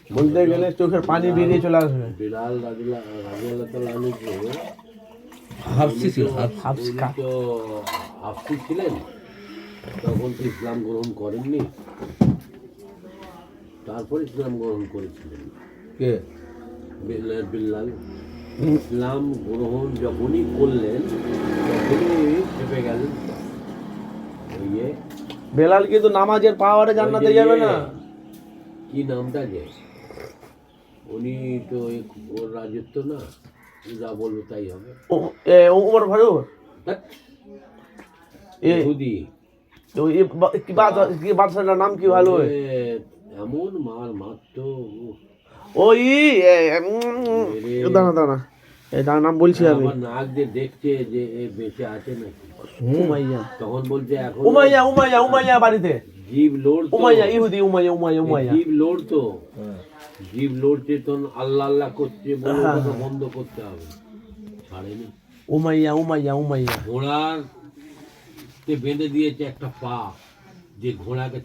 বলতে গেলে চোখের পানি বেরিয়ে চলে আসবে। বিলাল রাদিয়াল্লাহু তাআলা আনহু হাফসি ছিল হাফস উনি তো হাফসি ছিলেন, তখন তো ইসলাম গ্রহণ করেননি, তারপর ইসলাম গ্রহণ করেছিলেন কে বিল্লাল। ইসলাম গ্রহণ যখনই করলেন তখনই চেপে গেলেন। ওই বেলাল কিন্তু নামাজের পাওয়ারে জান্নাতে যাবে না। কি নামটা যে, উনি তো ওর রাজত্ব না, যা বলবো তাই হবে। ওমর ফারুক ইহুদি কি বাদশাটার নাম কি ভালো? এমন মার মারতো, ওই দাঁড়া দাঁড়া, তার নাম বলছি আমি। আমার নাক দিয়ে দেখছে যে এ বেঁচে আছে নাকি, উমাইয়া তখন বলছে এখন উমাইয়া উমাইয়া উমাইয়া বাড়িতে জীব লড়তো, উমাইয়া ইহুদি উমাইয়া উমাইয়া উমাইয়া জীব লড়তো, জীব লড়ছে, তখন আল্লাহ আল্লাহ করছে, বলে ওটা বন্ধ করতে হবে, ছাড়েনি। উমাইয়া উমাইয়া উমাইয়া ঘোড়ার বেঁধে দিয়েছে একটা পা, যে ঘোড়াকে